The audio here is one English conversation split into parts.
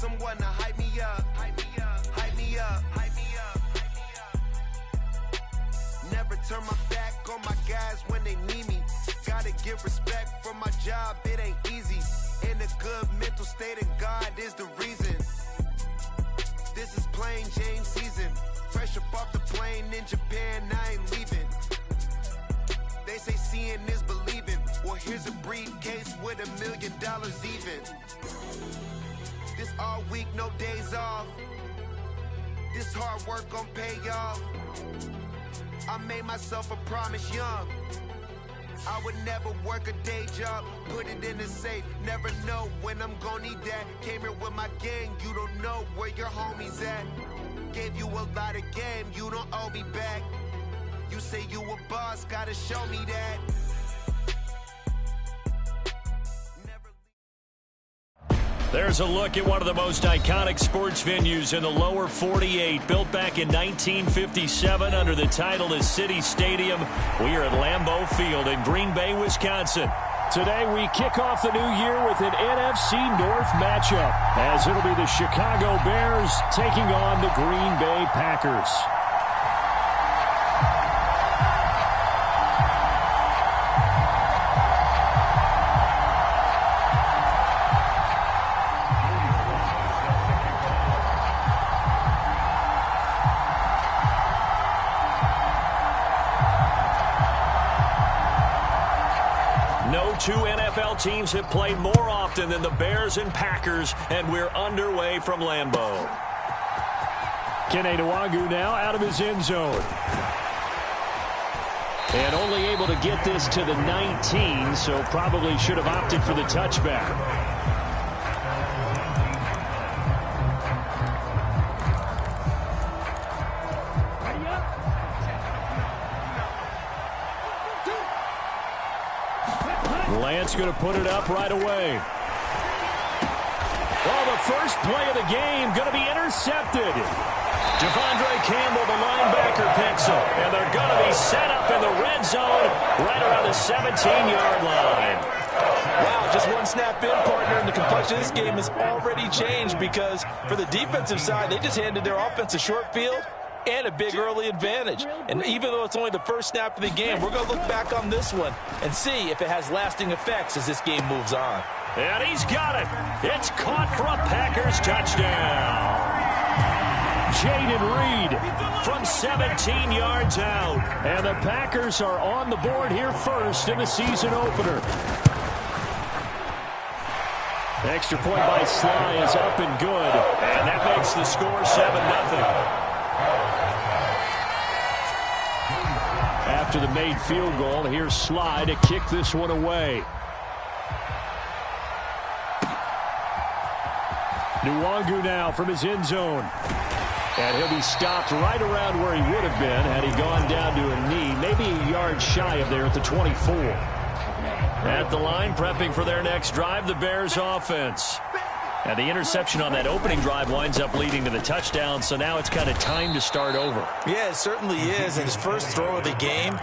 someone to hype me up, hype me up, hype me up, hype me up, hype me up. Never turn my back on my guys when they need me. Gotta give respect for my job, it ain't easy. In a good mental state, and God is the reason. This is plain Jane season. Fresh up off the plane in Japan, I ain't leaving. They say seeing is believing. Well, here's a briefcase with $1 million even. This all week, no days off. This hard work gon' pay off. I made myself a promise young. I would never work a day job, put it in the safe. Never know when I'm gon' need that. Came here with my gang, you don't know where your homies at. Gave you a lot of game, you don't owe me back. You say you a boss, gotta show me that. There's a look at one of the most iconic sports venues in the lower 48. Built back in 1957 under the title of City Stadium. We are at Lambeau Field in Green Bay, Wisconsin. Today we kick off the new year with an NFC North matchup, as it'll be the Chicago Bears taking on the Green Bay Packers. Two NFL teams have played more often than the Bears and Packers, and we're underway from Lambeau. Kene Nwangwu now out of his end zone. And only able to get this to the 19, so probably should have opted for the touchback. Lance going to put it up right away. Well, the first play of the game going to be intercepted. Devondre Campbell, the linebacker, picks him. And they're going to be set up in the red zone right around the 17-yard line. Wow, just one snap in, partner, and the complexion of this game has already changed because for the defensive side, they just handed their offense a short field and a big early advantage. And even though it's only the first snap of the game, we're going to look back on this one and see if it has lasting effects as this game moves on. And he's got it. It's caught for a Packers touchdown. Jayden Reed from 17 yards out. And the Packers are on the board here first in the season opener. Extra point by Sly is up and good. And that makes the score 7-0. After the made field goal, here's Sly to kick this one away. Nwangwu now from his end zone. And he'll be stopped right around where he would have been had he gone down to a knee, maybe a yard shy of there at the 24. At the line, prepping for their next drive, the Bears offense. And the interception on that opening drive winds up leading to the touchdown, so now it's kind of time to start over. Yeah, it certainly is in his first throw of the game,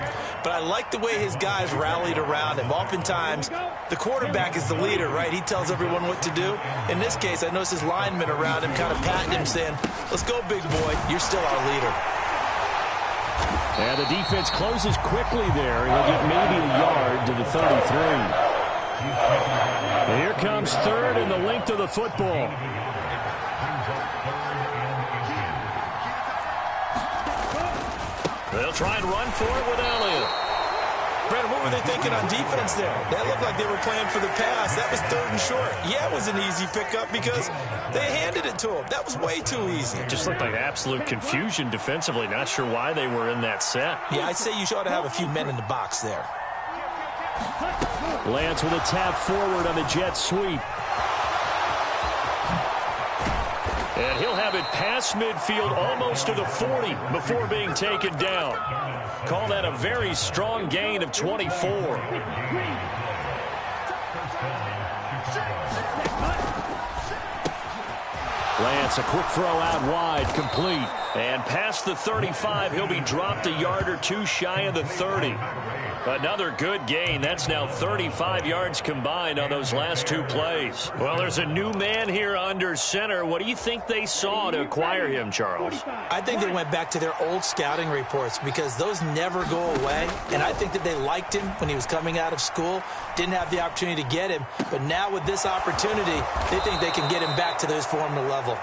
but I like the way his guys rallied around him. Oftentimes, the quarterback is the leader, right? He tells everyone what to do. In this case, I noticed his linemen around him kind of patting him, saying, let's go, big boy. You're still our leader. And the defense closes quickly there. He'll get maybe a yard to the 33. Here comes third and the length of the football. They'll try and run for it with Elliott. Brandon, what were they thinking on defense there? That looked like they were playing for the pass. That was third and short. Yeah, it was an easy pickup because they handed it to him. That was way too easy. It just looked like absolute confusion defensively. Not sure why they were in that set. Yeah, I'd say you ought to have a few men in the box there. Lance with a tap forward on the jet sweep. And he'll have it past midfield almost to the 40 before being taken down. Call that a very strong gain of 24. Lance, a quick throw out wide, complete. And past the 35, he'll be dropped a yard or two shy of the 30. Another good gain. That's now 35 yards combined on those last two plays. Well, there's a new man here under center. What do you think they saw to acquire him, Charles? I think they went back to their old scouting reports because those never go away. And I think that they liked him when he was coming out of school. Didn't have the opportunity to get him. But now with this opportunity, they think they can get him back to his former level.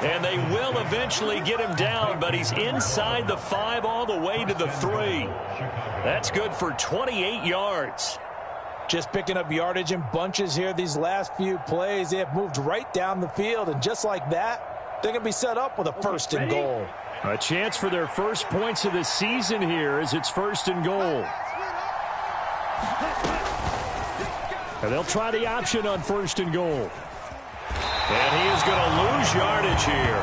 And they will eventually get him down, but he's inside the 5 all the way to the 3. That's good for 28 yards. Just picking up yardage in bunches here these last few plays. They have moved right down the field, and just like that, they're going to be set up with a 1st and goal. A chance for their first points of the season here as it's 1st and goal. And they'll try the option on 1st and goal. And he is going to lose yardage here.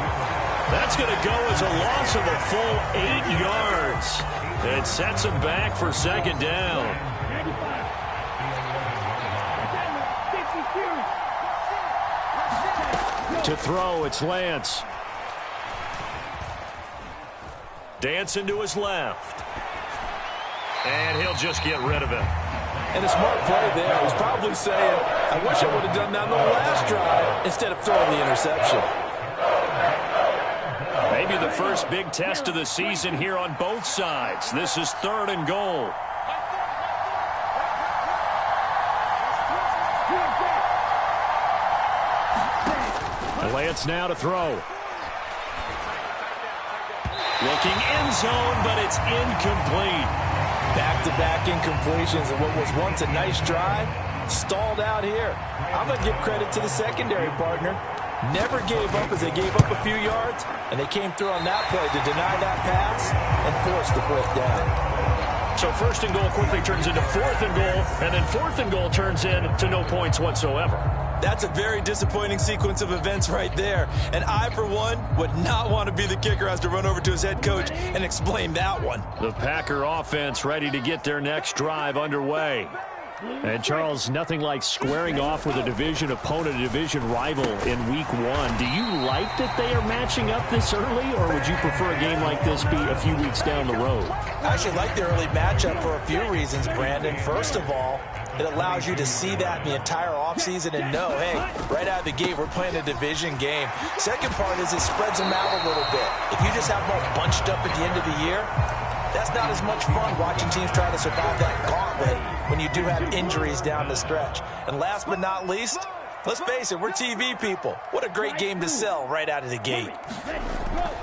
That's going to go as a loss of a full 8 yards. It sets him back for 2nd down. To throw, it's Lance. Dancing to his left. And he'll just get rid of it. And a smart play there. He's probably saying, I wish I would have done that on the last drive instead of throwing the interception. Maybe the first big test of the season here on both sides. This is 3rd and goal. Lance now to throw. Looking end zone, but it's incomplete. Back-to-back incompletions of what was once a nice drive, stalled out here. I'm going to give credit to the secondary partner. Never gave up as they gave up a few yards, and they came through on that play to deny that pass and force the 4th down. So 1st and goal quickly turns into 4th and goal, and then 4th and goal turns into no points whatsoever. That's a very disappointing sequence of events right there. And I, for one, would not want to be the kicker who has to run over to his head coach and explain that one. The Packer offense ready to get their next drive underway. And, Charles, nothing like squaring off with a division opponent, a division rival in Week 1. Do you like that they are matching up this early, or would you prefer a game like this be a few weeks down the road? I actually like the early matchup for a few reasons, Brandon. First of all, it allows you to see that in the entire offseason and know, hey, right out of the gate, we're playing a division game. Second part is it spreads them out a little bit. If you just have them all bunched up at the end of the year, that's not as much fun watching teams try to survive that gauntlet when you do have injuries down the stretch. And last but not least, let's face it, we're TV people. What a great game to sell right out of the gate.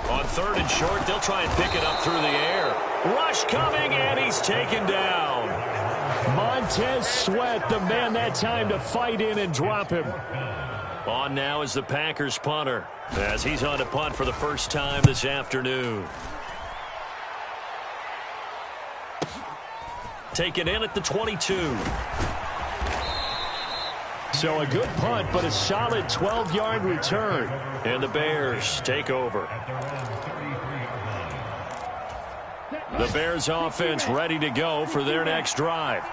On 3rd and short, they'll try and pick it up through the air. Rush coming, and he's taken down. Montez Sweat, the man that time to fight in and drop him. On now is the Packers punter, as he's on to punt for the first time this afternoon. Taken in at the 22. So a good punt, but a solid 12-yard return. And the Bears take over. The Bears offense ready to go for their next drive.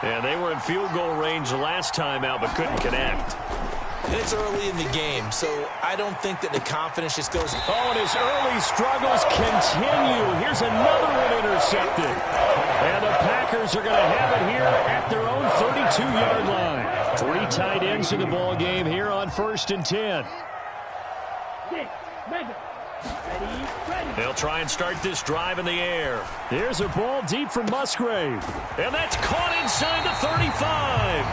And they were in field goal range the last time out, but couldn't connect. And it's early in the game, so I don't think that the confidence just goes. Oh, and his early struggles continue. Here's another one intercepted. And the Packers are going to have it here at their own 32-yard line. 3 tight ends in the ball game here on 1st and 10. They'll try and start this drive in the air. Here's a ball deep from Musgrave. And that's caught inside the 35.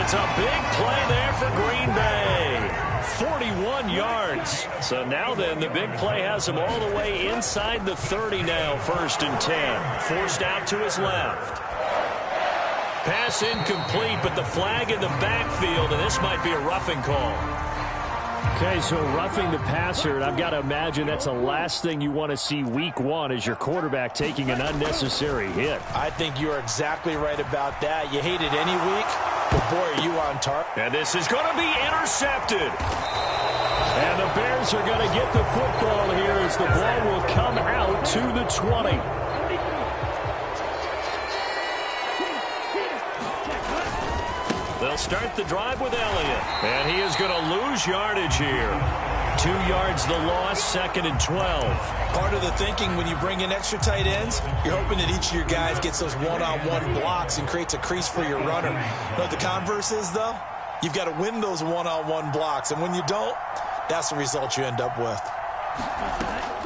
It's a big play there for Green Bay. 41 yards. So now then, the big play has him all the way inside the 30 now, 1st and 10. Forced out to his left. Pass incomplete, but the flag in the backfield, and this might be a roughing call. Okay, so roughing the passer, and I've got to imagine that's the last thing you want to see Week 1 as your quarterback taking an unnecessary hit. I think you are exactly right about that. You hate it any week, but boy, are you on target. And this is going to be intercepted. And the Bears are going to get the football here as the ball will come out to the 20. They'll start the drive with Elliott. And he is going to lose yardage here. 2 yards the loss, 2nd and 12. Part of the thinking when you bring in extra tight ends, you're hoping that each of your guys gets those one-on-one blocks and creates a crease for your runner. But the converse is, though, you've got to win those one-on-one blocks. And when you don't, that's the result you end up with.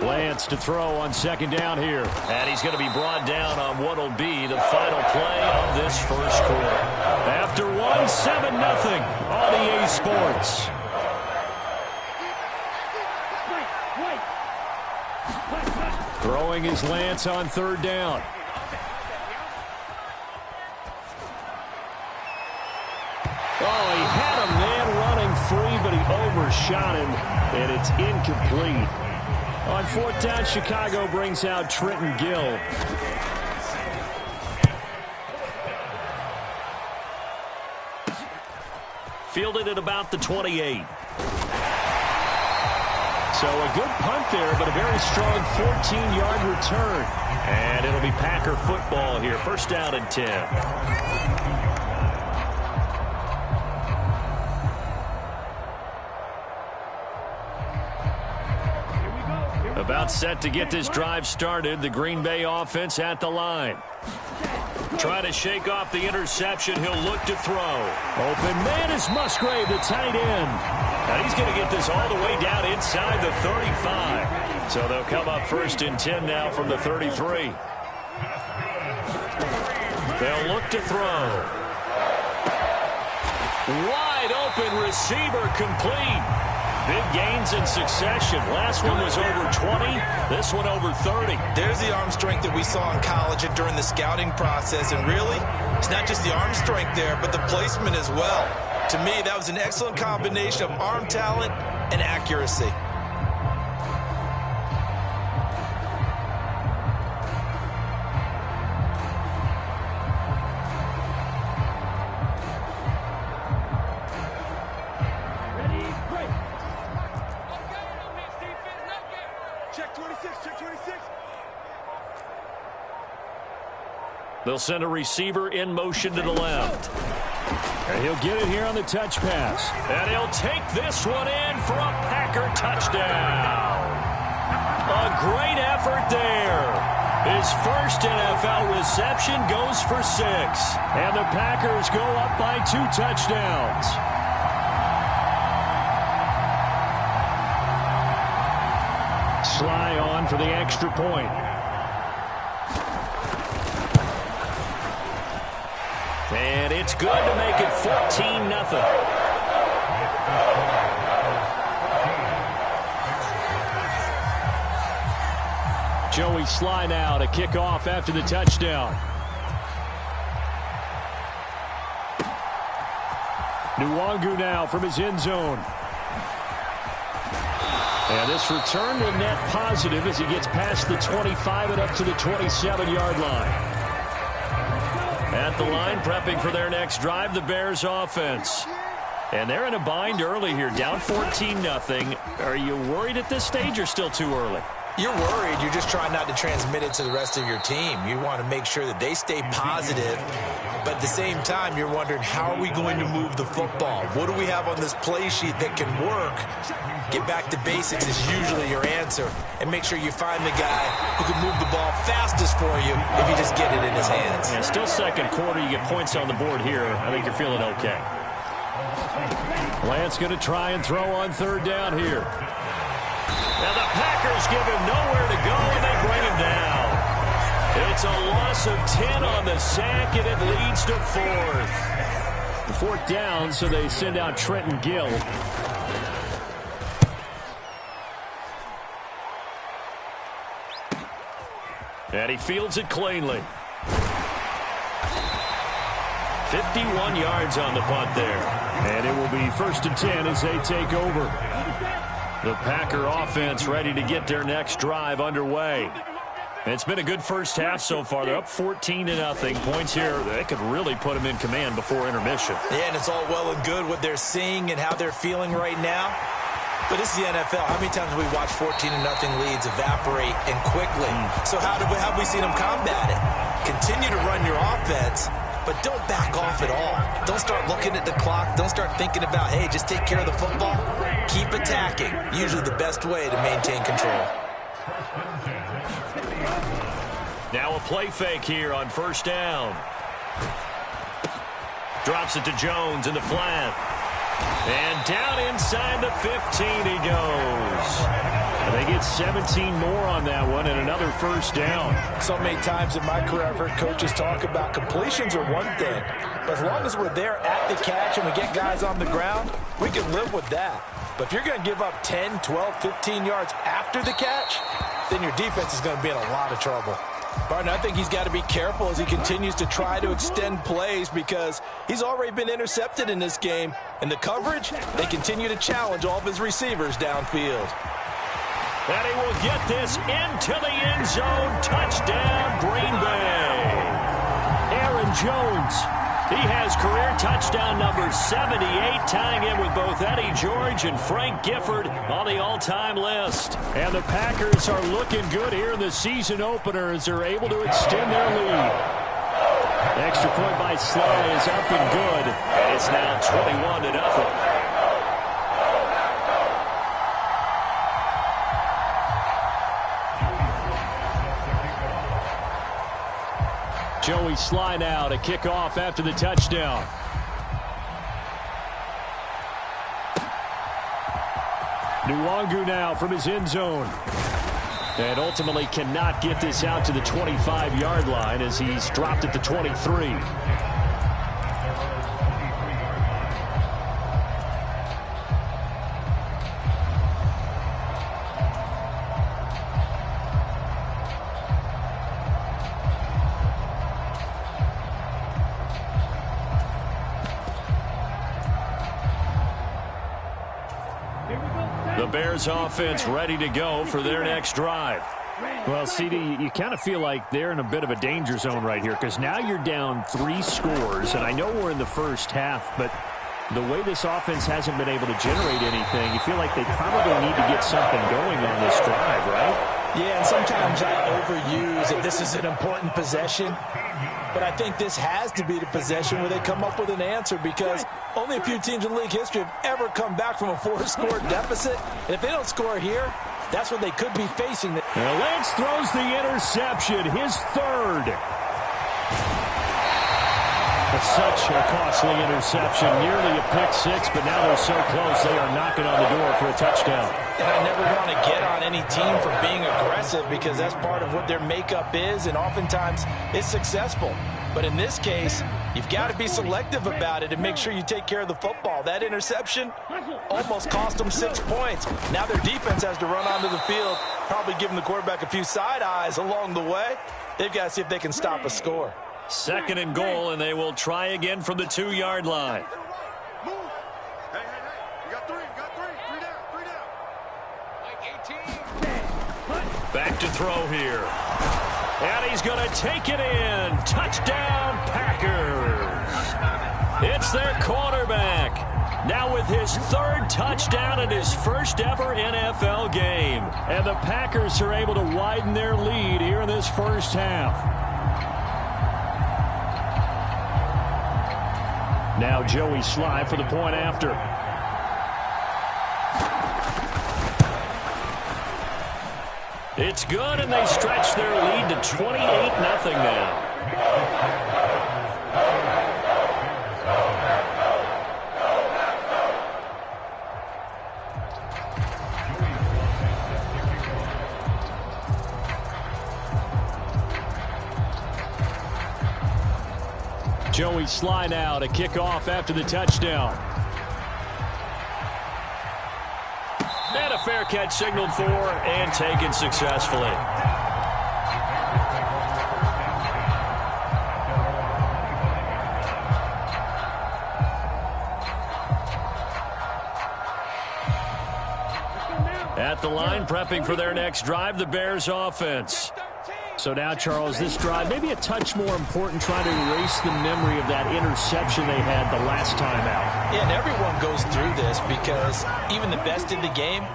Lance to throw on 2nd down here. And he's going to be brought down on what will be the final play of this first quarter. After 7-0 on EA Sports. Throwing is Lance on 3rd down. Oh, he had a man running free, but he overshot him, and it's incomplete. On 4th down, Chicago brings out Trenton Gill. Fielded at about the 28. So a good punt there, but a very strong 14-yard return. And it'll be Packer football here. 1st down and 10. About set to get this drive started. The Green Bay offense at the line. Trying to shake off the interception. He'll look to throw. Open man is Musgrave, the tight end. And he's going to get this all the way down inside the 35. So they'll come up 1st and 10 now from the 33. They'll look to throw. Wide open receiver complete. Big gains in succession. Last one was over 20. This one over 30. There's the arm strength that we saw in college and during the scouting process. And really, it's not just the arm strength there, but the placement as well. To me, that was an excellent combination of arm talent and accuracy. They'll send a receiver in motion to the left. And he'll get it here on the touch pass. And he'll take this one in for a Packer touchdown. A great effort there. His first NFL reception goes for 6. And the Packers go up by 2 touchdowns. Sly on for the extra point. And it's good to make it 14-0. Joey Sly now to kick off after the touchdown. Nwangu now from his end zone. And this return will net positive as he gets past the 25 and up to the 27-yard line. At the line, prepping for their next drive, the Bears offense. And they're in a bind early here, down 14-0. Are you worried at this stage or still too early? You're worried. You're just trying not to transmit it to the rest of your team. You want to make sure that they stay positive. But at the same time, you're wondering, how are we going to move the football? What do we have on this play sheet that can work? Get back to basics is usually your answer. And make sure you find the guy who can move the ball fastest for you if you just get it in his hands. Yeah, still 2nd quarter. You get points on the board here. I think you're feeling okay. Lance going to try and throw on 3rd down here. Now the Packers give him nowhere to go, and they bring him down. It's a loss of 10 on the sack, and it leads to 4th. The 4th down, so they send out Trenton Gill. And he fields it cleanly. 51 yards on the punt there. And it will be 1st and 10 as they take over. The Packer offense ready to get their next drive underway. It's been a good first half so far. They're up 14-0. Points here, they could really put them in command before intermission. Yeah, and it's all well and good what they're seeing and how they're feeling right now. But this is the NFL. How many times have we watched 14-0 leads evaporate and quickly? So how have we seen them combat it? Continue to run your offense, but don't back off at all. Don't start looking at the clock. Don't start thinking about, hey, just take care of the football. Keep attacking. Usually the best way to maintain control. Now a play fake here on first down. Drops it to Jones in the flat. And down inside the 15 he goes. And they get 17 more on that one and another first down. So many times in my career I've heard coaches talk about completions are one thing. But as long as we're there at the catch and we get guys on the ground, we can live with that. But if you're going to give up 10, 12, 15 yards after the catch, then your defense is going to be in a lot of trouble. Barton, I think he's got to be careful as he continues to try to extend plays because he's already been intercepted in this game. And the coverage, they continue to challenge all of his receivers downfield. And he will get this into the end zone. Touchdown, Green Bay. Aaron Jones. He has career touchdown number 78, tying in with both Eddie George and Frank Gifford on the all-time list. And the Packers are looking good here in the season opener as they're able to extend their lead. Extra point by Sly is up and good. And it's now 21-0. Joey Sly now to kick off after the touchdown. Nwangu now from his end zone. And ultimately cannot get this out to the 25-yard line as he's dropped at the 23. The Bears offense ready to go for their next drive. Well, CD, you kind of feel like they're in a bit of a danger zone right here because now you're down 3 scores, and I know we're in the first half, but the way this offense hasn't been able to generate anything, you feel like they probably need to get something going on this drive, right? Yeah, and sometimes I overuse that this is an important possession. But I think this has to be the possession where they come up with an answer because only a few teams in league history have ever come back from a 4-score deficit. And if they don't score here, that's what they could be facing. Well, Lance throws the interception, his third. It's such a costly interception, nearly a pick six, but now they're so close they are knocking on the door for a touchdown. And I never want to get on any team for being aggressive because that's part of what their makeup is, and oftentimes it's successful. But in this case, you've got to be selective about it and make sure you take care of the football. That interception almost cost them 6 points. Now their defense has to run onto the field, probably giving the quarterback a few side eyes along the way. They've got to see if they can stop a score. 2nd and goal, and they will try again from the 2-yard line. Back to throw here. And he's going to take it in. Touchdown, Packers. It's their quarterback. Now with his 3rd touchdown in his first ever NFL game. And the Packers are able to widen their lead here in this first half. Now Joey Sly for the point after. It's good, and they stretch their lead to 28-0 now. Joey Sly now to kick off after the touchdown. And a fair catch signaled for and taken successfully. At the line, prepping for their next drive, the Bears offense. So now, Charles, this drive maybe a touch more important, trying to erase the memory of that interception they had the last time out. Yeah, and everyone goes through this because even the best in the game,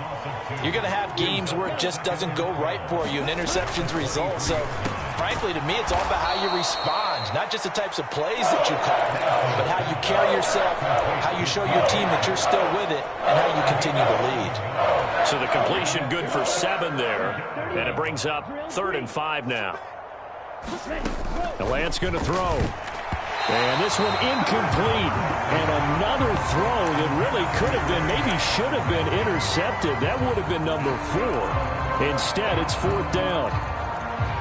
you're going to have games where it just doesn't go right for you and interceptions result. So frankly, to me, it's all about how you respond, not just the types of plays that you call, but how you carry yourself, how you show your team that you're still with it, and how you continue to lead. So the completion good for 7 there, and it brings up 3rd and 5 now. The Lance going to throw. And this one incomplete. And another throw that really could have been, maybe should have been intercepted. That would have been number 4. Instead, it's 4th down.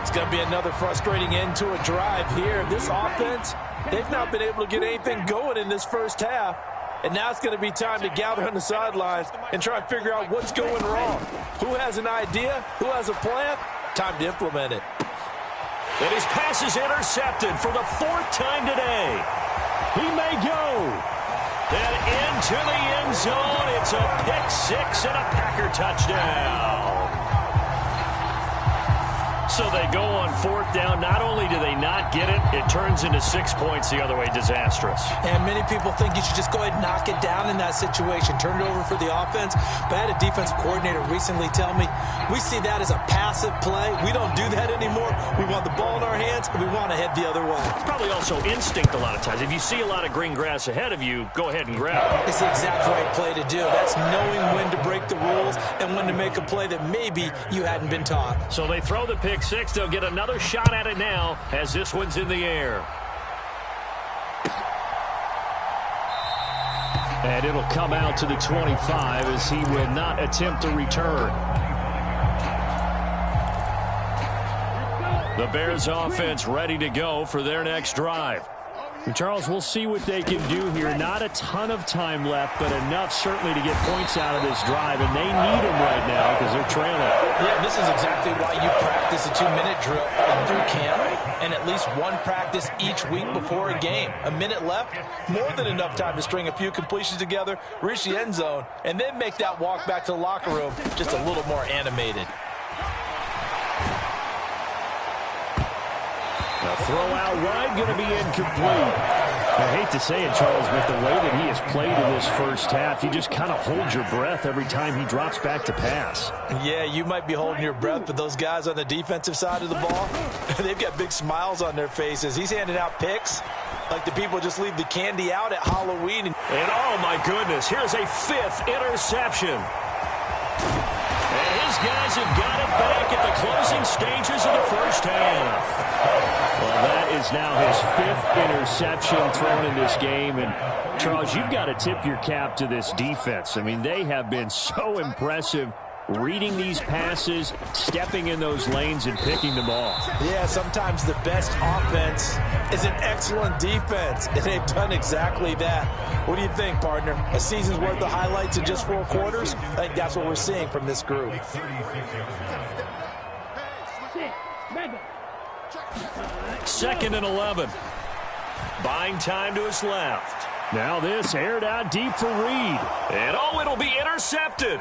It's going to be another frustrating end to a drive here. This offense, they've not been able to get anything going in this first half. And now it's going to be time to gather on the sidelines and try and figure out what's going wrong. Who has an idea? Who has a plan? Time to implement it. And his pass is intercepted for the 4th time today. He may go. And into the end zone. It's a pick-6 and a Packer touchdown. So they go on 4th down. Not only do they not get it, it turns into 6 points the other way. Disastrous. And many people think you should just go ahead and knock it down in that situation. Turn it over for the offense. But I had a defensive coordinator recently tell me, we see that as a passive play. We don't do that anymore. We want the ball in our hands, and we want to head the other way. It's probably also instinct a lot of times. If you see a lot of green grass ahead of you, go ahead and grab it. It's the exact right play to do. That's knowing when to break the rules and when to make a play that maybe you hadn't been taught. So they throw the pick-6. They'll get another shot at it now as this one's in the air. And it'll come out to the 25 as he will not attempt to return. The Bears offense ready to go for their next drive. And Charles, we'll see what they can do here. Not a ton of time left, but enough certainly to get points out of this drive. And they need them right now because they're trailing. Yeah, this is exactly why you practice a 2-minute drill through camp and at least one practice each week before a game. A minute left, more than enough time to string a few completions together, reach the end zone, and then make that walk back to the locker room just a little more animated. The throw out wide going to be incomplete. I hate to say it, Charles, but the way that he has played in this first half, you just kind of hold your breath every time he drops back to pass. Yeah, you might be holding your breath, but those guys on the defensive side of the ball, they've got big smiles on their faces. He's handing out picks like the people just leave the candy out at Halloween. And oh, my goodness, here's a 5th interception. And his guys have got it back at the closing stages of the first half. Well, that is now his 5th interception thrown in this game. And, Charles, you've got to tip your cap to this defense. I mean, they have been so impressive reading these passes, stepping in those lanes, and picking them off. Yeah, sometimes the best offense is an excellent defense, and they've done exactly that. What do you think, partner? A season's worth of highlights in just 4 quarters? I think that's what we're seeing from this group. 2nd and 11. Buying time to his left. Now this aired out deep for Reed. And oh, it'll be intercepted.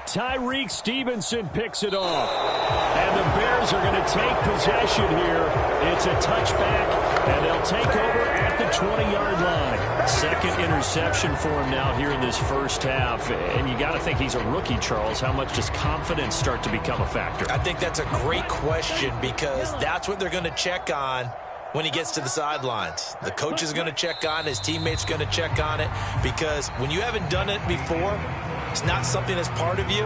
Tyreek Stevenson picks it off. And the Bears are going to take possession here. It's a touchback, and they'll take over at the 20-yard line. 2nd interception for him now here in this first half. And you got to think he's a rookie, Charles. How much does confidence start to become a factor? I think that's a great question because that's what they're going to check on when he gets to the sidelines. The coach is going to check on it. His teammates going to check on it because when you haven't done it before, it's not something that's part of you.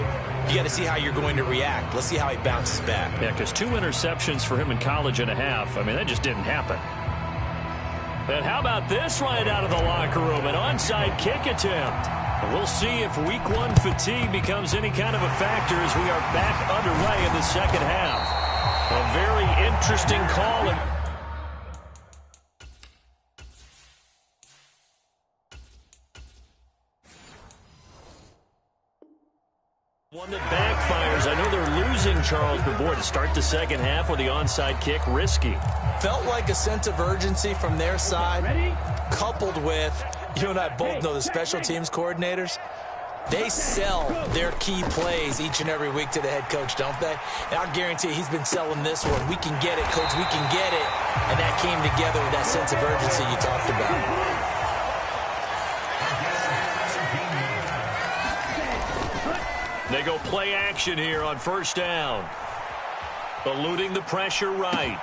You got to see how you're going to react. Let's see how he bounces back. Yeah, because 2 interceptions for him in college and a half. I mean, that just didn't happen. And how about this right out of the locker room? An onside kick attempt. And we'll see if week 1 fatigue becomes any kind of a factor as we are back underway in the second half. A very interesting call. One that backfires. I know they're losing, Charles, but boy, to start the second half with the onside kick, risky. Felt like a sense of urgency from their side, coupled with, you and I both know the special teams coordinators, they sell their key plays each and every week to the head coach, don't they? And I guarantee he's been selling this one. We can get it, coach, we can get it. And that came together with that sense of urgency you talked about. They go play action here on first down. Eluding the pressure right.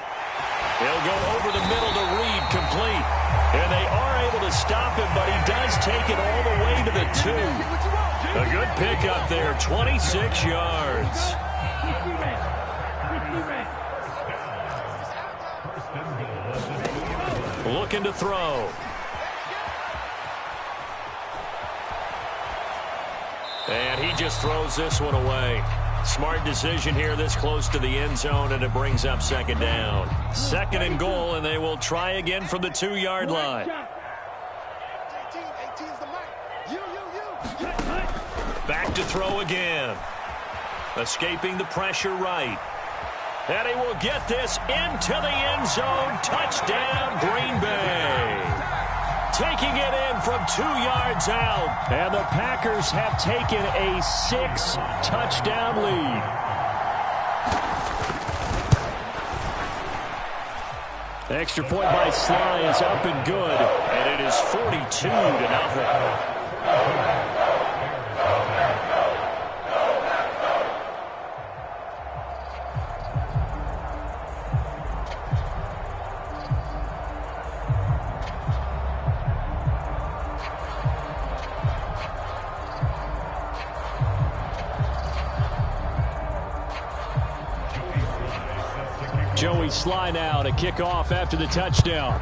He'll go over the middle to Reed, complete. And they are able to stop him, but he does take it all the way to the 2. A good pickup there, 26 yards. Looking to throw. And he just throws this one away. Smart decision here this close to the end zone, and it brings up second down. Second and goal, and they will try again from the 2-yard line. Back to throw again. Escaping the pressure right. And he will get this into the end zone. Touchdown, Green Bay. Taking it in from 2 yards out. And the Packers have taken a 6-touchdown lead. The extra point by Sly is up and good. And it is 42-0. Joey Sly now to kick off after the touchdown.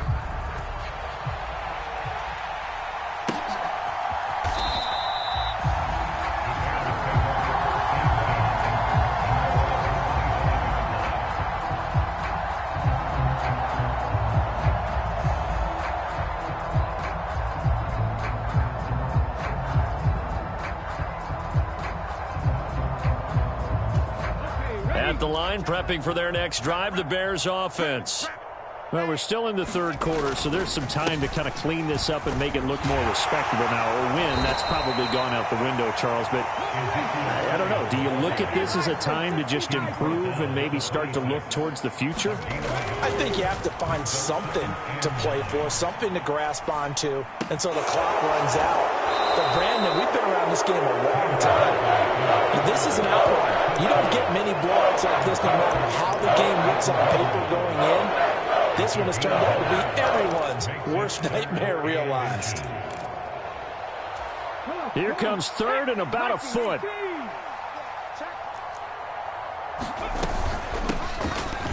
The line prepping for their next drive, the Bears offense. Well, we're still in the third quarter, so there's some time to kind of clean this up and make it look more respectable now. Or win, that's probably gone out the window, Charles. But I don't know. Do you look at this as a time to just improve and maybe start to look towards the future? I think you have to find something to play for, something to grasp onto until the clock runs out. But, Brandon, we've been around this game a long time. This is an outlier. You don't get many blowouts like this no matter how the game looks on paper going in. This one has turned out to be everyone's worst nightmare realized. Here comes third and about a foot.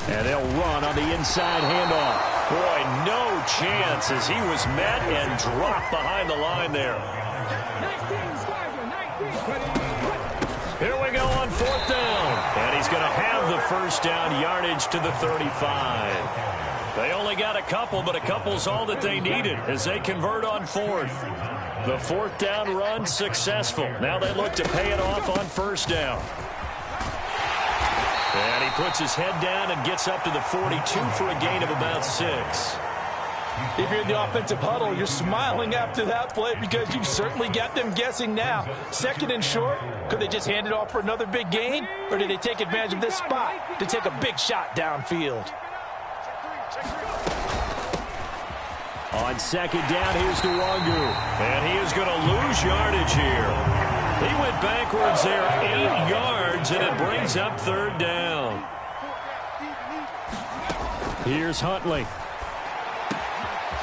And they'll run on the inside handoff. Boy, no chance as he was met and dropped behind the line there. Here we go on fourth down. And he's going to have the first down, yardage to the 35. They only got a couple, but a couple's all that they needed as they convert on fourth. The fourth down run successful. Now they look to pay it off on first down. And he puts his head down and gets up to the 42 for a gain of about 6. If you're in the offensive huddle, you're smiling after that play because you've certainly got them guessing now. Second and short, could they just hand it off for another big gain? Or did they take advantage of this spot to take a big shot downfield? On second down, here's Nwangu. And he is going to lose yardage here. He went backwards there 8 yards, and it brings up third down. Here's Huntley.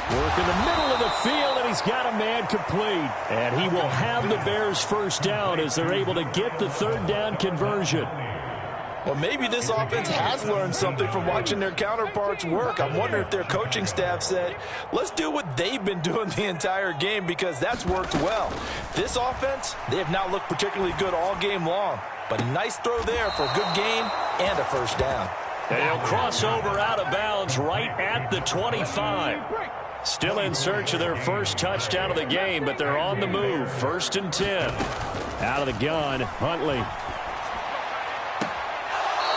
Work in the middle of the field, and he's got a man complete. And he will have the Bears first down as they're able to get the third down conversion. Well, maybe this offense has learned something from watching their counterparts work. I'm wondering if their coaching staff said, let's do what they've been doing the entire game because that's worked well. This offense, they have not looked particularly good all game long. But a nice throw there for a good gain and a first down. And he'll cross over out of bounds right at the 25. Still in search of their first touchdown of the game, but they're on the move. First and 10. Out of the gun, Huntley.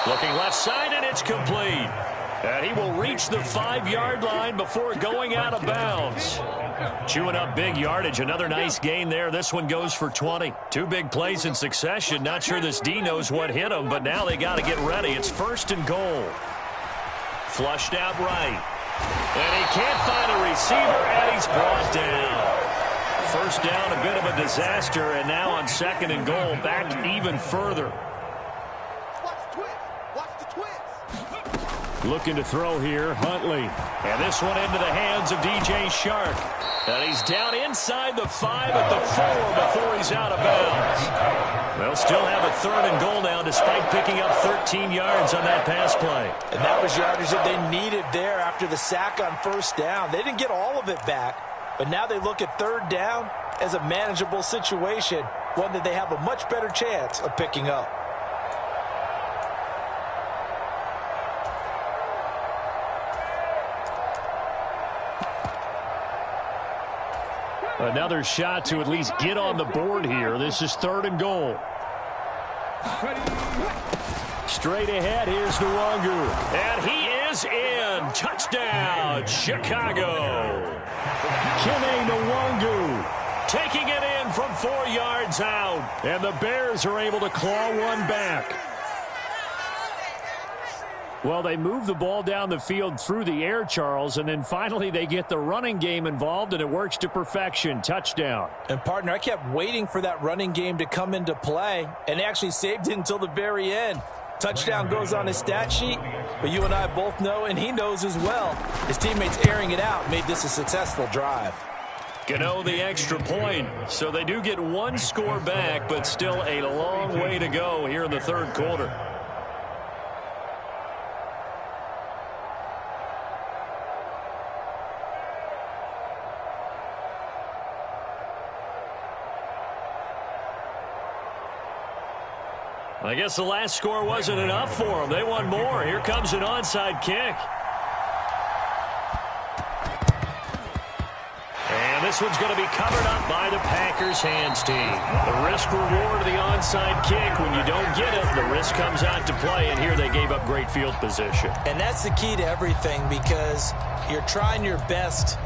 Looking left side, and it's complete. And he will reach the 5-yard line before going out of bounds. Chewing up big yardage. Another nice gain there. This one goes for 20. 2 big plays in succession. Not sure this D knows what hit him, but now they got to get ready. It's first and goal. Flushed out right. And he can't find a receiver, and he's brought down. First down, a bit of a disaster, and now on second and goal, back even further. Looking to throw here, Huntley. And this one into the hands of DJ Chark. And he's down inside the 5 at the 4 before he's out of bounds. They'll still have a 3rd and goal now despite picking up 13 yards on that pass play. And that was yardage that they needed there after the sack on 1st down. They didn't get all of it back, but now they look at 3rd down as a manageable situation, one that they have a much better chance of picking up. Another shot to at least get on the board here. This is 3rd and goal. Straight ahead, here's Nwangu. And he is in. Touchdown, Chicago. Kene Nwangu taking it in from 4 yards out. And the Bears are able to claw one back. Well, they move the ball down the field through the air, Charles, and then finally they get the running game involved, and it works to perfection. Touchdown. And, partner, I kept waiting for that running game to come into play, and they actually saved it until the very end. Touchdown goes on his stat sheet, but you and I both know, and he knows as well, his teammates airing it out made this a successful drive. Gano the extra point, so they do get one score back, but still a long way to go here in the 3rd quarter. I guess the last score wasn't enough for them. They want more. Here comes an onside kick. And this one's going to be covered up by the Packers hands team. The risk reward of the onside kick. When you don't get it, the risk comes out to play. And here they gave up great field position. And that's the key to everything, because you're trying your best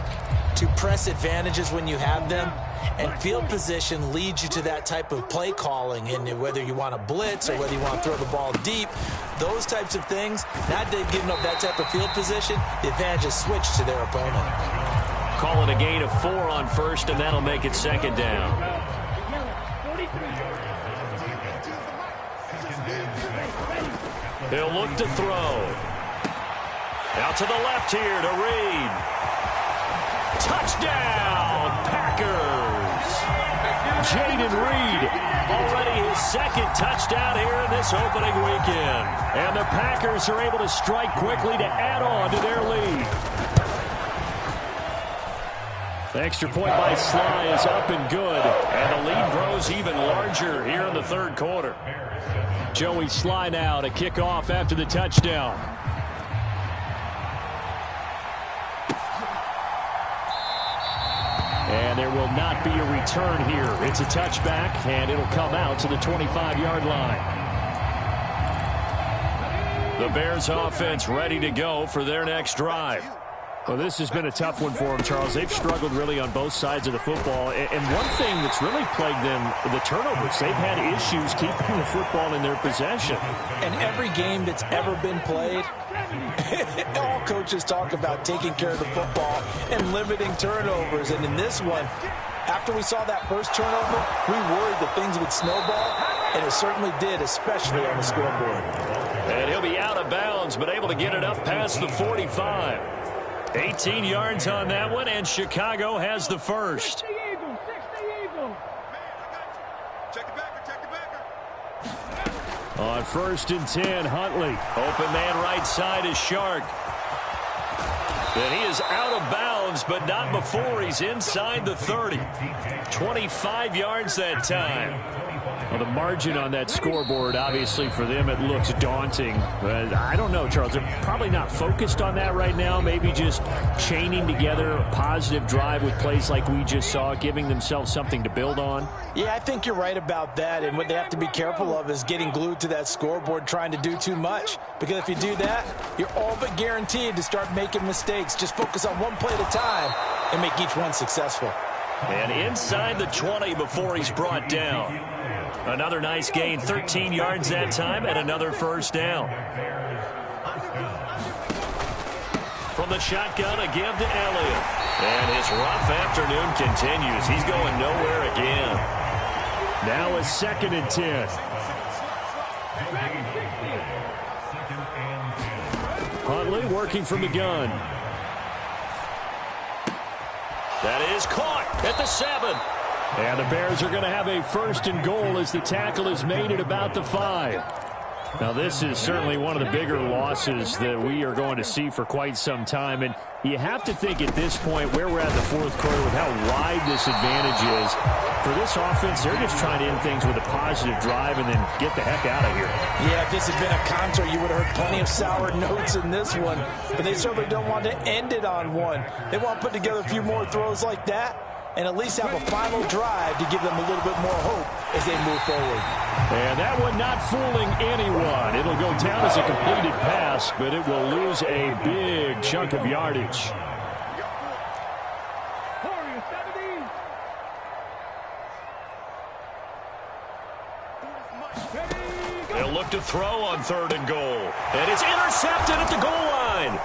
to press advantages when you have them. And field position leads you to that type of play calling, and whether you want to blitz or whether you want to throw the ball deep, those types of things, not giving up that type of field position, the advantage is switched to their opponent. Calling a gain of 4 on 1st, and that'll make it 2nd down. He'll look to throw. Out to the left here to Reed. Touchdown, Packers! Jayden Reed, already his 2nd touchdown here in this opening weekend. And the Packers are able to strike quickly to add on to their lead. The extra point by Sly is up and good. And the lead grows even larger here in the 3rd quarter. Joey Sly now to kick off after the touchdown. And there will not be a return here. It's a touchback, and it'll come out to the 25-yard line. The Bears offense ready to go for their next drive. Well, this has been a tough one for them, Charles. They've struggled really on both sides of the football. And one thing that's really plagued them, the turnovers. They've had issues keeping the football in their possession. And every game that's ever been played, all coaches talk about taking care of the football and limiting turnovers. And in this one, after we saw that first turnover, we worried that things would snowball, and it certainly did, especially on the scoreboard. And he'll be out of bounds, but able to get it up past the 45. 18 yards on that one, and Chicago has the first. On 1st and 10, Huntley. Open man right side is Chark. And he is out of bounds, but not before he's inside the 30. 25 yards that time. Well, the margin on that scoreboard, obviously, for them, it looks daunting. But I don't know, Charles. They're probably not focused on that right now. Maybe just chaining together a positive drive with plays like we just saw, giving themselves something to build on. Yeah, I think you're right about that. And what they have to be careful of is getting glued to that scoreboard trying to do too much. Because if you do that, you're all but guaranteed to start making mistakes. Just focus on one play at a time and make each one successful. And inside the 20 before he's brought down. Another nice gain, 13 yards that time, and another first down. From the shotgun, a give to Elliott. And his rough afternoon continues. He's going nowhere again. Now a 2nd and 10. Huntley working from the gun. That is caught at the 7. And the Bears are going to have a 1st and goal as the tackle is made at about the 5. Now, this is certainly one of the bigger losses that we are going to see for quite some time. And you have to think at this point where we're at in the fourth quarter with how wide this advantage is. For this offense, they're just trying to end things with a positive drive and then get the heck out of here. Yeah, if this had been a concert, you would have heard plenty of sour notes in this one. But they certainly don't want to end it on one. They want to put together a few more throws like that and at least have a final drive to give them a little bit more hope as they move forward. And that one not fooling anyone. It'll go down as a completed pass, but it will lose a big chunk of yardage. They'll look to throw on 3rd and goal. And it's intercepted at the goal line.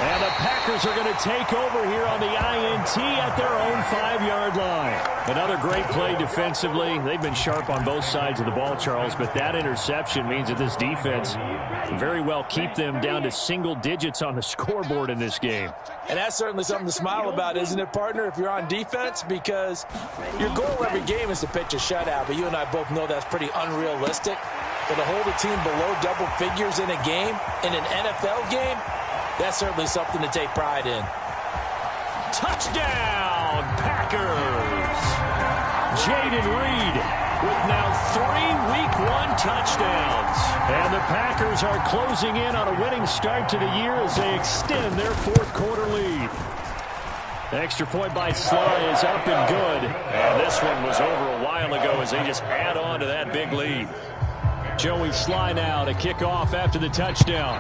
And the Packers are going to take over here on the INT at their own 5-yard line. Another great play defensively. They've been sharp on both sides of the ball, Charles, but that interception means that this defense can very well keep them down to single digits on the scoreboard in this game. And that's certainly something to smile about, isn't it, partner, if you're on defense? Because your goal every game is to pitch a shutout, but you and I both know that's pretty unrealistic. But to hold a team below double figures in a game, in an NFL game, that's certainly something to take pride in. Touchdown, Packers! Jayden Reed with now 3 Week 1 touchdowns. And the Packers are closing in on a winning start to the year as they extend their fourth quarter lead. The extra point by Sly is up and good. And this one was over a while ago as they just add on to that big lead. Joey Sly now to kick off after the touchdown.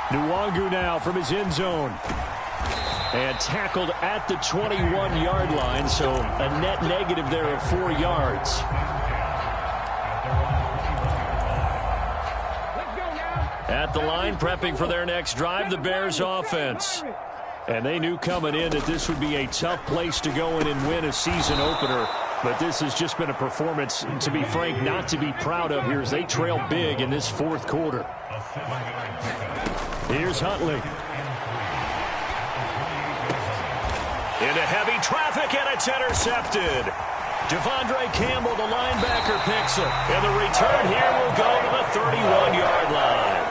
Nwangu now from his end zone. And tackled at the 21-yard line, so a net negative there of 4 yards. At the line, prepping for their next drive, the Bears offense. And they knew coming in that this would be a tough place to go in and win a season opener. But this has just been a performance, to be frank, not to be proud of here as they trail big in this fourth quarter. Here's Huntley. Into heavy traffic, and it's intercepted. Devondre Campbell, the linebacker, picks it. And the return here will go to the 31-yard line.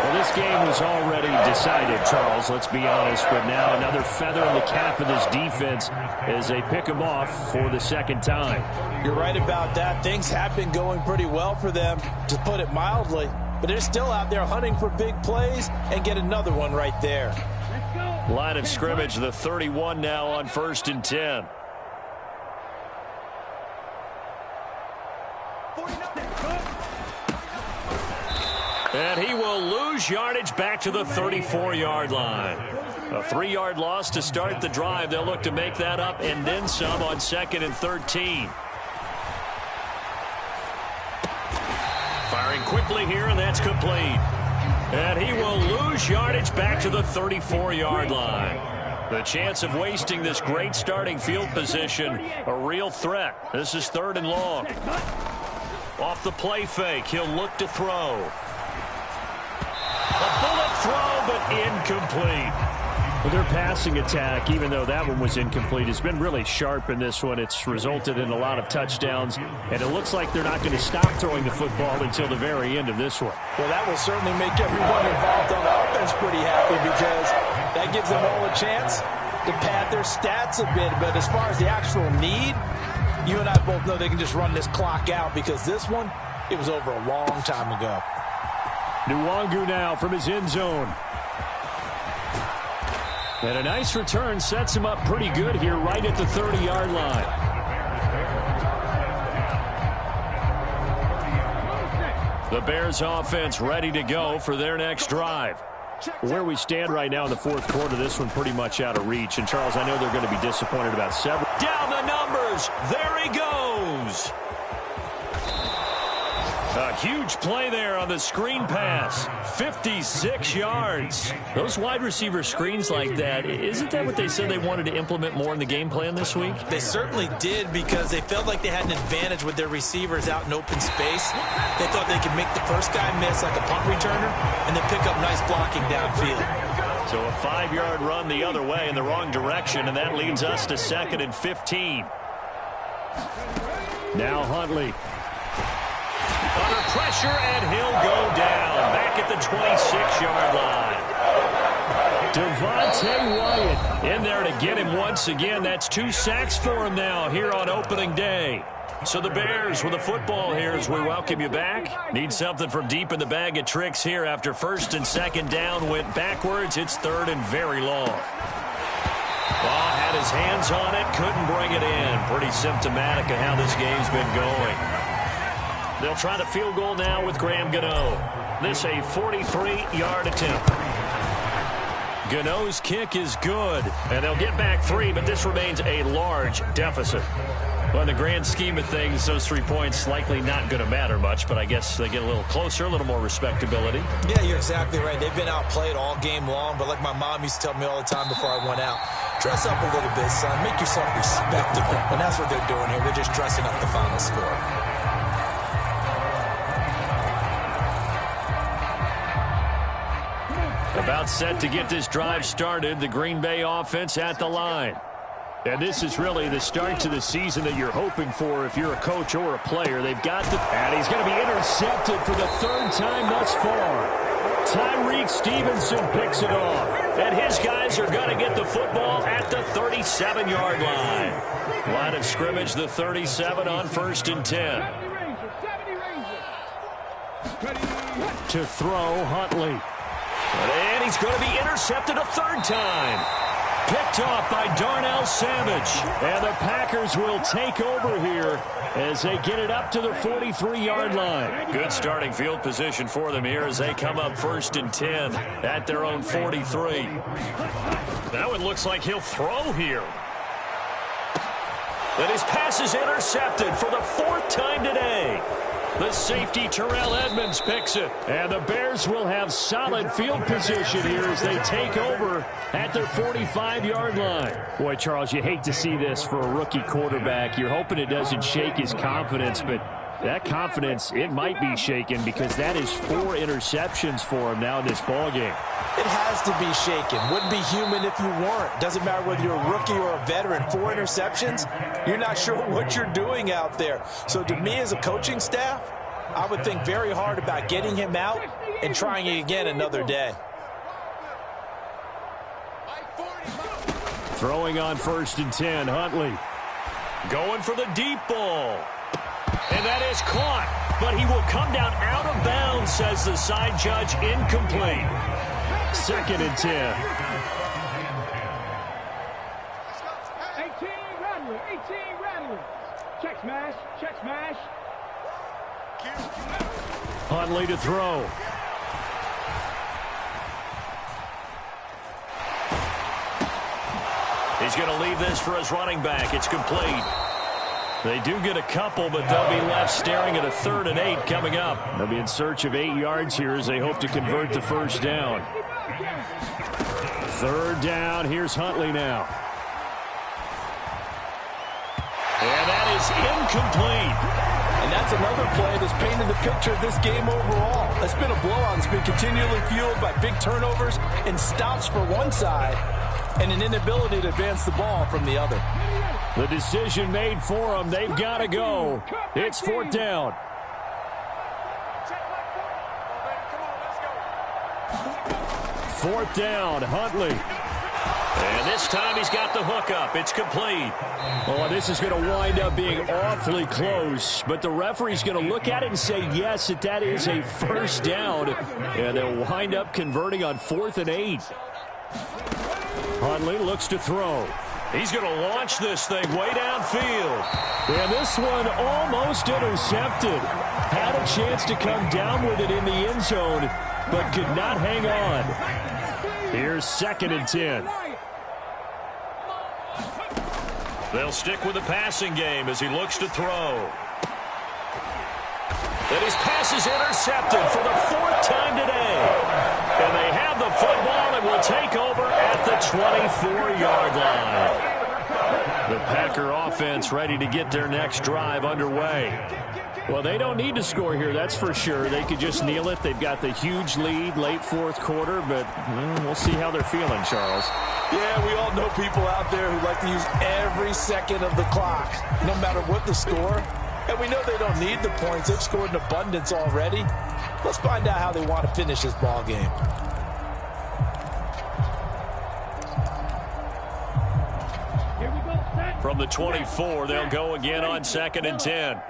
Well, this game was already decided, Charles, let's be honest. But now another feather in the cap of this defense as they pick them off for the second time. You're right about that. Things have been going pretty well for them, to put it mildly. But they're still out there hunting for big plays and get another one right there. Line of scrimmage, the 31 now on 1st and 10. And he will lose yardage back to the 34-yard line. A 3-yard loss to start the drive. They'll look to make that up and then some on 2nd and 13. Firing quickly here, and that's complete. And he will lose yardage back to the 34-yard line. The chance of wasting this great starting field position, a real threat. This is 3rd and long. Off the play fake, he'll look to throw. A bullet throw, but incomplete. Well, their passing attack, even though that one was incomplete, has been really sharp in this one. It's resulted in a lot of touchdowns, and it looks like they're not going to stop throwing the football until the very end of this one. Well, that will certainly make everyone involved on offense pretty happy because that gives them all a chance to pad their stats a bit. But as far as the actual need, you and I both know they can just run this clock out because this one, it was over a long time ago. Nwangu now from his end zone. And a nice return sets him up pretty good here right at the 30-yard line. The Bears offense ready to go for their next drive. Where we stand right now in the fourth quarter, this one pretty much out of reach. And, Charles, I know they're going to be disappointed about several. Down the numbers. There he goes. A huge play there on the screen pass. 56 yards. Those wide receiver screens like that, isn't that what they said they wanted to implement more in the game plan this week? They certainly did, because they felt like they had an advantage with their receivers out in open space. They thought they could make the first guy miss like a punt returner and then pick up nice blocking downfield. So a 5-yard run the other way in the wrong direction, and that leads us to 2nd and 15. Now Huntley. Under pressure, and he'll go down. Back at the 26-yard line. Devontae Wyatt in there to get him once again. That's 2 sacks for him now here on opening day. So the Bears with the football here as we welcome you back. Need something from deep in the bag of tricks here after 1st and 2nd down went backwards. It's 3rd and very long. Ball had his hands on it, couldn't bring it in. Pretty symptomatic of how this game's been going. They'll try the field goal now with Graham Gano. This a 43-yard attempt. Gano's kick is good, and they'll get back 3, but this remains a large deficit. Well, in the grand scheme of things, those 3 points likely not going to matter much, but I guess they get a little closer, a little more respectability. Yeah, you're exactly right. They've been outplayed all game long, but like my mom used to tell me all the time before I went out, dress up a little bit, son. Make yourself respectable. And that's what they're doing here. They're just dressing up the final score. About set to get this drive started, the Green Bay offense at the line. And this is really the start to the season that you're hoping for if you're a coach or a player. They've got the... And he's going to be intercepted for the 3rd time thus far. Tyreek Stevenson picks it off. And his guys are going to get the football at the 37-yard line. Line of scrimmage, the 37 on 1st and 10. To throw, Huntley. And he's going to be intercepted a 3rd time. Picked off by Darnell Savage. And the Packers will take over here as they get it up to the 43-yard line. Good starting field position for them here as they come up 1st and 10 at their own 43. That one looks like he'll throw here. And his pass is intercepted for the 4th time today. The safety, Terrell Edmonds, picks it. And the Bears will have solid field position here as they take over at their 45-yard line. Boy, Charles, you hate to see this for a rookie quarterback. You're hoping it doesn't shake his confidence, but that confidence, it might be shaken because that is 4 interceptions for him now in this ballgame. It has to be shaken. Wouldn't be human if you weren't. Doesn't matter whether you're a rookie or a veteran. 4 interceptions, you're not sure what you're doing out there. So to me as a coaching staff, I would think very hard about getting him out and trying it again another day. Throwing on 1st and 10, Huntley. Going for the deep ball. And that is caught. But he will come down out of bounds, says the side judge, incomplete. 2nd and 10. 18 Radley. Check smash. Huntley to throw. He's going to leave this for his running back. It's complete. They do get a couple, but they'll be left staring at a 3rd and 8 coming up. They'll be in search of 8 yards here as they hope to convert the 1st down. 3rd down. Here's Huntley now. And that is incomplete. And that's another play that's painted the picture of this game overall. It's been a blowout. It's been continually fueled by big turnovers and stops for one side and an inability to advance the ball from the other. The decision made for them. They've got to go. It's 4th down. 4th down, Huntley. And this time he's got the hook up. It's complete. Oh, this is going to wind up being awfully close. But the referee's going to look at it and say, yes, that is a 1st down. And they'll wind up converting on 4th and 8. Huntley looks to throw. He's going to launch this thing way downfield. And this one almost intercepted. Had a chance to come down with it in the end zone, but could not hang on. Here's 2nd and 10. They'll stick with the passing game as he looks to throw. And his pass is intercepted for the 4th time today. And they have the football and will take over at the 24-yard line. The Packer offense ready to get their next drive underway. Well, they don't need to score here, that's for sure. They could just kneel it. They've got the huge lead late 4th quarter, but we'll see how they're feeling, Charles. Yeah, we all know people out there who like to use every second of the clock, no matter what the score. And we know they don't need the points. They've scored in abundance already. Let's find out how they want to finish this ball game. From the 24, they'll go again on 2nd and 10.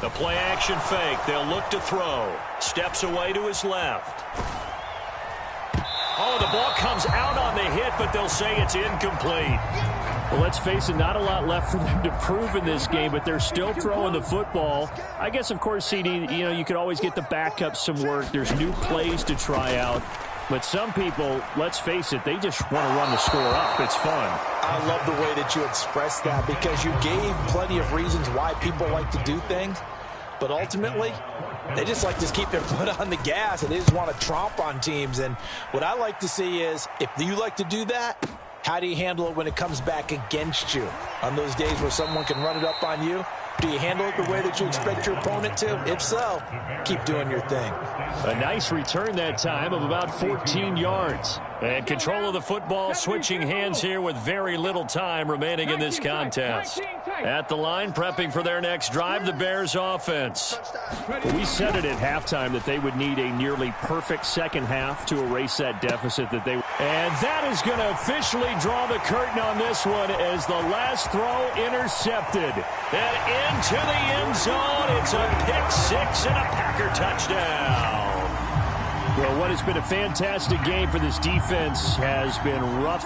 The play action fake. They'll look to throw. Steps away to his left. Oh, the ball comes out on the hit, but they'll say it's incomplete. Well, let's face it, not a lot left for them to prove in this game, but they're still throwing the football. I guess, of course, CD, you could always get the backup some work. There's new plays to try out. But some people, let's face it, they just want to run the score up. It's fun. I love the way that you expressed that because you gave plenty of reasons why people like to do things. But ultimately, they just like to keep their foot on the gas, and they just want to tromp on teams. And what I like to see is, if you like to do that, how do you handle it when it comes back against you? On those days where someone can run it up on you, do you handle it the way that you expect your opponent to? If so, keep doing your thing. A nice return that time of about 14 yards. And control of the football switching hands here with very little time remaining in this contest. At the line, prepping for their next drive, the Bears offense. We said it at halftime that they would need a nearly perfect second half to erase that deficit that they... And that is going to officially draw the curtain on this one as the last throw intercepted. And into the end zone, it's a pick-6 and a Packer touchdown. Well, what has been a fantastic game for this defense has been rough